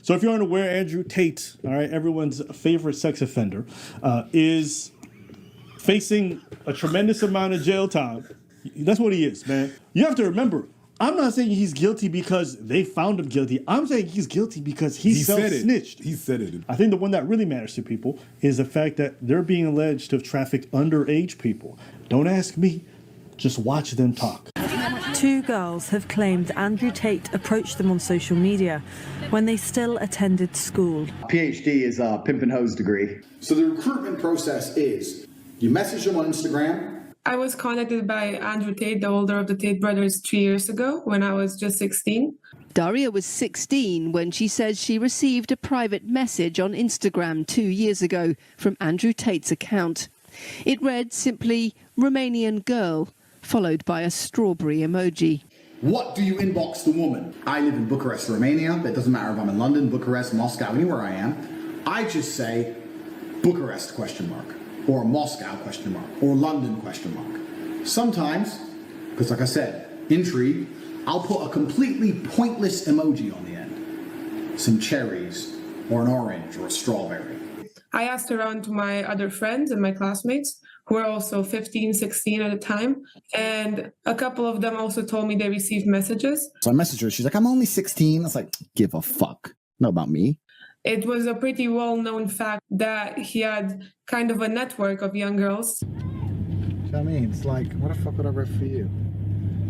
So if you're unaware, Andrew Tate, all right, everyone's favorite sex offender, is facing a tremendous amount of jail time. That's what he is, man. You have to remember, I'm not saying he's guilty because they found him guilty. I'm saying he's guilty because he self-snitched. He said it. I think the one that really matters to people is the fact that they're being alleged to have trafficked underage people. Don't ask me, just watch them talk. 2 girls have claimed Andrew Tate approached them on social media when they still attended school. PhD is a pimp and hose degree. So the recruitment process is, you message them on Instagram. I was contacted by Andrew Tate, the older of the Tate brothers, 3 years ago when I was just 16. Daria was 16 when she says she received a private message on Instagram 2 years ago from Andrew Tate's account. It read simply, Romanian girl, followed by a strawberry emoji. What do you inbox the woman? I live in Bucharest, Romania. It doesn't matter if I'm in London, Bucharest, Moscow, anywhere I am. I just say Bucharest ? Or Moscow ? Or London ? Sometimes, because like I said, intrigue, I'll put a completely pointless emoji on the end. Some cherries, or an orange, or a strawberry. I asked around to my other friends and my classmates, who were also 15, 16 at the time, and a couple of them also told me they received messages. So I messaged her. She's like, I'm only 16. I was like, give a fuck. Not about me. It was a pretty well-known fact that he had kind of a network of young girls. Do you know what I mean? It's like, what the fuck would I read for you?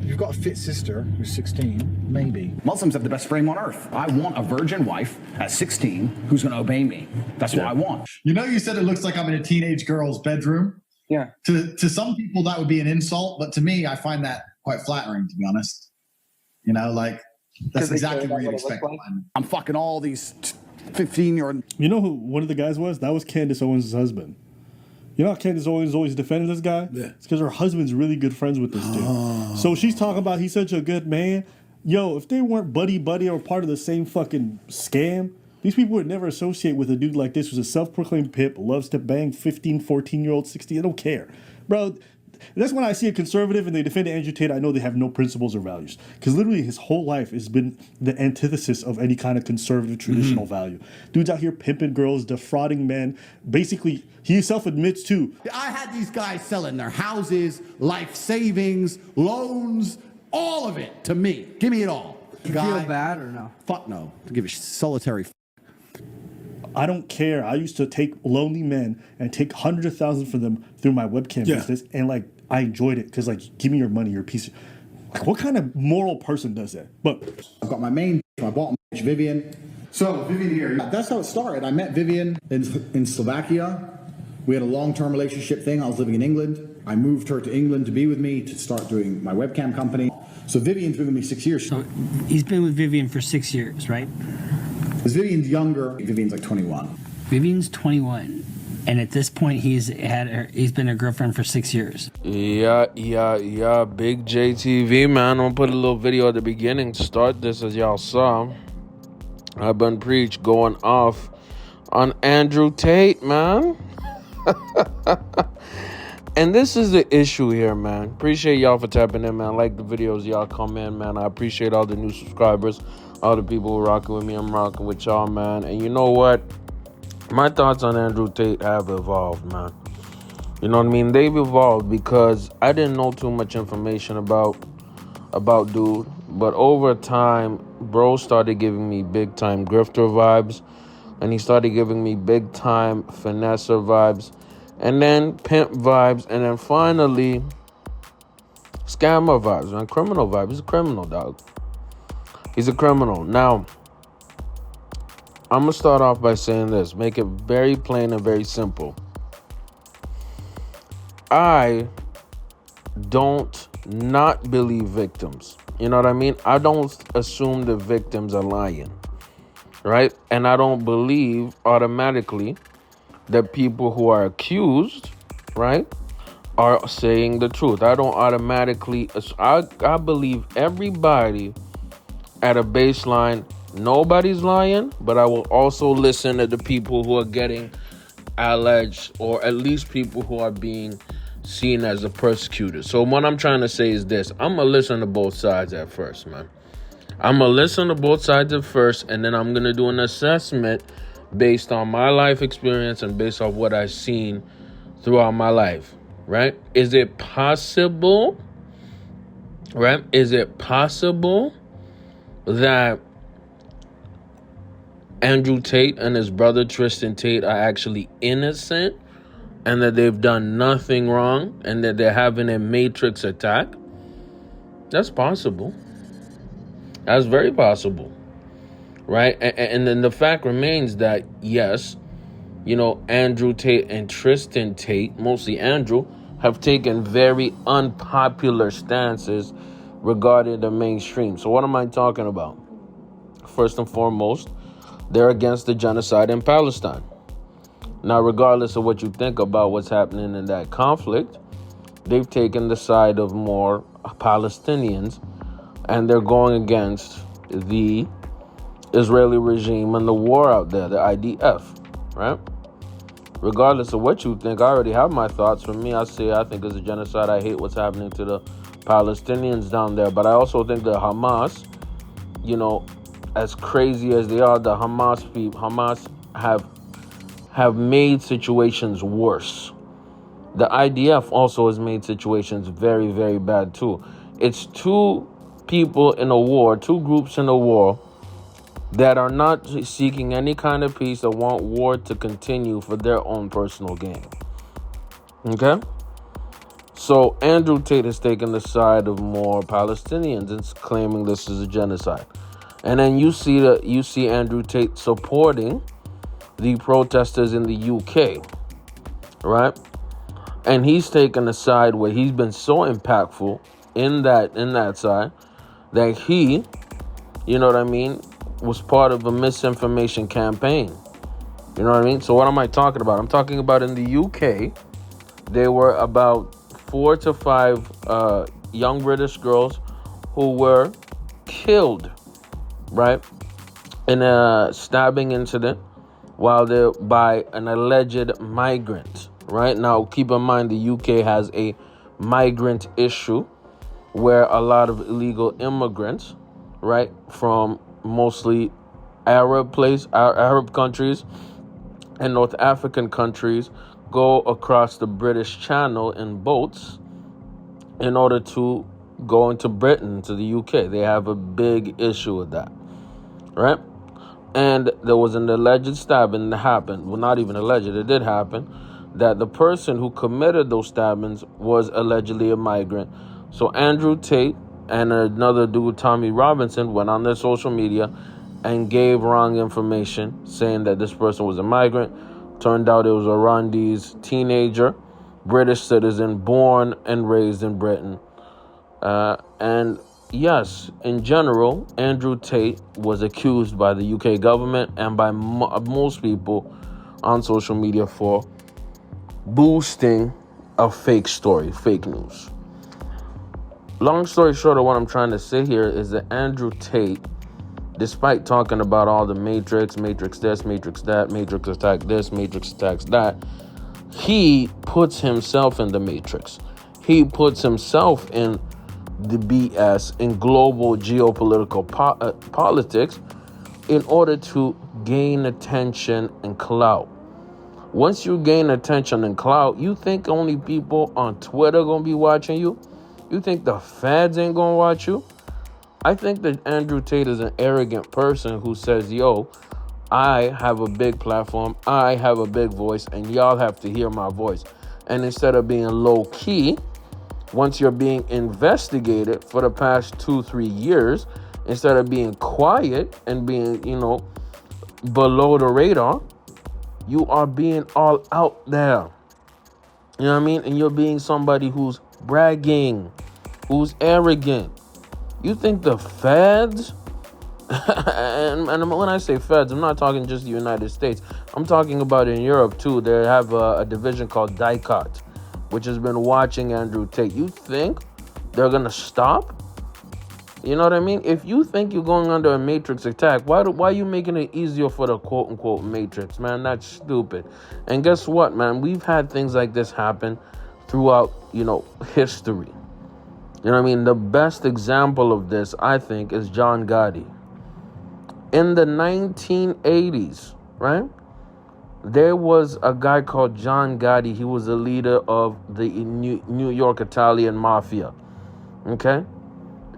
If you've got a fit sister who's 16, maybe. Muslims have the best frame on earth. I want a virgin wife at 16 who's going to obey me. That's what I want. You know, you said it looks like I'm in a teenage girl's bedroom. Yeah. To some people, that would be an insult, but to me, I find that quite flattering, to be honest. You know, like, that's exactly what you'd expect. I'm fucking all these 15-year-old. You know who one of the guys was? That was Candace Owens' husband. You know how Candace Owens always defended this guy? Yeah. It's because her husband's really good friends with this dude. So she's talking about he's such a good man. Yo, if they weren't buddy or part of the same fucking scam, these people would never associate with a dude like this who's a self-proclaimed pimp, loves to bang 15, 14-year-old, 16. I don't care. Bro, that's when I see a conservative and they defend Andrew Tate, I know they have no principles or values. Because literally his whole life has been the antithesis of any kind of conservative, traditional value. Dude's out here pimping girls, defrauding men. Basically, he himself admits too. I had these guys selling their houses, life savings, loans, all of it to me. Give me it all. You feel bad or no? Fuck no. To give a solitary I don't care. I used to take lonely men and take hundreds of thousands for them through my webcam business, and like I enjoyed it because like, give me your money, you're a piece of. Like, what kind of moral person does that? But I've got my main, my bottom, Vivian. So Vivian here, that's how it started. I met Vivian in Slovakia. We had a long-term relationship thing. I was living in England. I moved her to England to be with me to start doing my webcam company. So Vivian's been with me 6 years. So he's been with Vivian for 6 years, right? Because Vivian's younger. Vivian's like 21. Vivian's 21, and at this point he's been a girlfriend for 6 years. Yeah, big JTV, man. I'm gonna put a little video at the beginning to start this. As y'all saw, I've been preached going off on Andrew Tate, man. And this is the issue here, man. Appreciate y'all for tapping in, man. Like the videos, y'all come in, man. I appreciate all the new subscribers, all the people who rocking with me. I'm rocking with y'all, man. And you know what? My thoughts on Andrew Tate have evolved, man. You know what I mean? They've evolved because I didn't know too much information about dude. But over time, bro started giving me big-time grifter vibes. And he started giving me big-time finesser vibes. And then pimp vibes. And then finally, scammer vibes, man. Criminal vibes. He's a criminal, dog. He's a criminal. Now, I'm going to start off by saying this. Make it very plain and very simple. I don't not believe victims. You know what I mean? I don't assume the victims are lying. Right? And I don't believe automatically that people who are accused, right, are saying the truth. I don't automatically, I believe everybody at a baseline, nobody's lying, but I will also listen to the people who are getting alleged, or at least people who are being seen as a persecutor. So what I'm trying to say is this. I'm going to listen to both sides at first, man. I'm going to listen to both sides at first, and then I'm going to do an assessment based on my life experience and based on what I've seen throughout my life, right? Is it possible, right? Is it possible that Andrew Tate and his brother Tristan Tate are actually innocent and that they've done nothing wrong and that they're having a matrix attack? That's possible. That's very possible, right? And then the fact remains that, yes, you know, Andrew Tate and Tristan Tate, mostly Andrew, have taken very unpopular stances regarding the mainstream. So what am I talking about? First and foremost, they're against the genocide in Palestine. Now, regardless of what you think about what's happening in that conflict, they've taken the side of more Palestinians, and they're going against the Israeli regime and the war out there, the IDF, right? Regardless of what you think, I already have my thoughts. For me, I think it's a genocide. I hate what's happening to the Palestinians down there. But I also think that Hamas, you know, as crazy as they are, the Hamas have made situations worse. The IDF also has made situations very, very bad too. It's two people in a war, two groups in a war that are not seeking any kind of peace, that want war to continue for their own personal gain. Okay? So Andrew Tate has taken the side of more Palestinians and claiming this is a genocide. And then you see Andrew Tate supporting the protesters in the UK, right? And he's taken a side where he's been so impactful in that side that he, you know what I mean, was part of a misinformation campaign. You know what I mean? So what am I talking about? I'm talking about in the UK, there were about 4 to 5 young British girls who were killed, right, in a stabbing incident while they're by an alleged migrant, right? Now, keep in mind, the UK has a migrant issue where a lot of illegal immigrants, right, from mostly Arab countries and North African countries go across the British Channel in boats in order to go into Britain, to the UK. They have a big issue with that, right? And there was an alleged stabbing that happened. Well, not even alleged, it did happen. That the person who committed those stabbings was allegedly a migrant. So Andrew Tate and another dude, Tommy Robinson, went on their social media and gave wrong information, saying that this person was a migrant. Turned out it was a Rwandese teenager, British citizen, born and raised in Britain. And yes, in general, Andrew Tate was accused by the UK government and by most people on social media for boosting a fake story, fake news. Long story short of what I'm trying to say here is that Andrew Tate, despite talking about all the matrix this, matrix that, matrix attack this, matrix attacks that, he puts himself in the matrix. He puts himself in the BS, in global geopolitical politics, in order to gain attention and clout. Once you gain attention and clout, you think only people on Twitter gonna be watching you? You think the feds ain't gonna watch you? I think that Andrew Tate is an arrogant person who says, yo, I have a big platform, I have a big voice, and y'all have to hear my voice. And instead of being low key, once you're being investigated for the past 2-3 years, instead of being quiet and being, below the radar, you are being all out there. You know what I mean? And you're being somebody who's bragging, who's arrogant. You think the feds, and when I say feds, I'm not talking just the United States. I'm talking about in Europe too. They have a division called DICOT, which has been watching Andrew Tate. You think they're going to stop? You know what I mean? If you think you're going under a matrix attack, why are you making it easier for the quote-unquote matrix, man? That's stupid. And guess what, man? We've had things like this happen throughout, history. You know what I mean? The best example of this, I think, is John Gotti. In the 1980s, right? There was a guy called John Gotti. He was a leader of the New York Italian Mafia. Okay?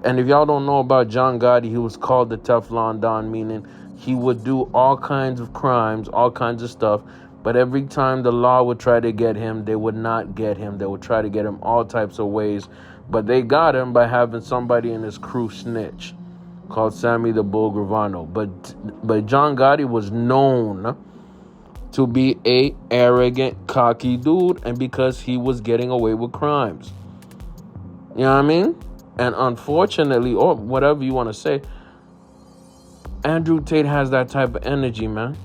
And if y'all don't know about John Gotti, he was called the Teflon Don, meaning he would do all kinds of crimes, all kinds of stuff. But every time the law would try to get him, they would not get him. They would try to get him all types of ways. But they got him by having somebody in his crew snitch called Sammy the Bull Gravano. But John Gotti was known to be a arrogant, cocky dude, and because he was getting away with crimes. You know what I mean? And unfortunately, or whatever you want to say, Andrew Tate has that type of energy, man.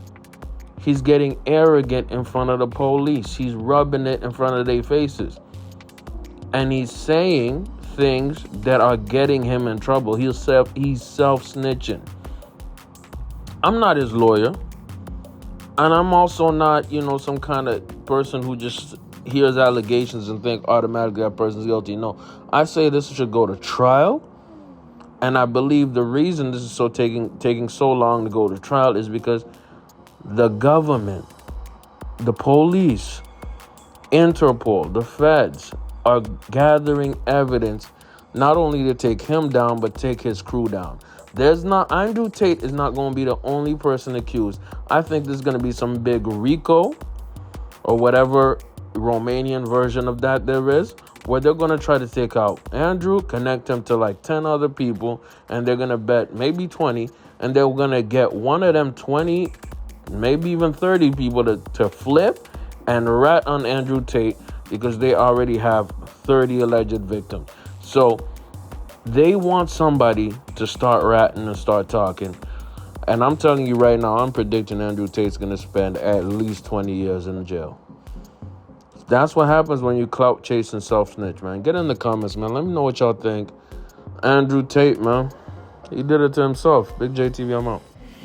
He's getting arrogant in front of the police. He's rubbing it in front of their faces. And he's saying things that are getting him in trouble. He's self-snitching. I'm not his lawyer. And I'm also not, some kind of person who just hears allegations and think automatically that person's guilty. No, I say this should go to trial. And I believe the reason this is taking so long to go to trial is because the government, the police, Interpol, the feds are gathering evidence not only to take him down, but take his crew down. Andrew Tate is not going to be the only person accused. I think there's going to be some big RICO or whatever Romanian version of that there is, where they're going to try to take out Andrew, connect him to like 10 other people, and they're going to bet maybe 20, and they're going to get one of them 20, maybe even 30 people to flip and rat on Andrew Tate because they already have 30 alleged victims. So they want somebody to start ratting and start talking. And I'm telling you right now, I'm predicting Andrew Tate's going to spend at least 20 years in jail. That's what happens when you clout chase and self-snitch, man. Get in the comments, man. Let me know what y'all think. Andrew Tate, man. He did it to himself. Big JTV, I'm out.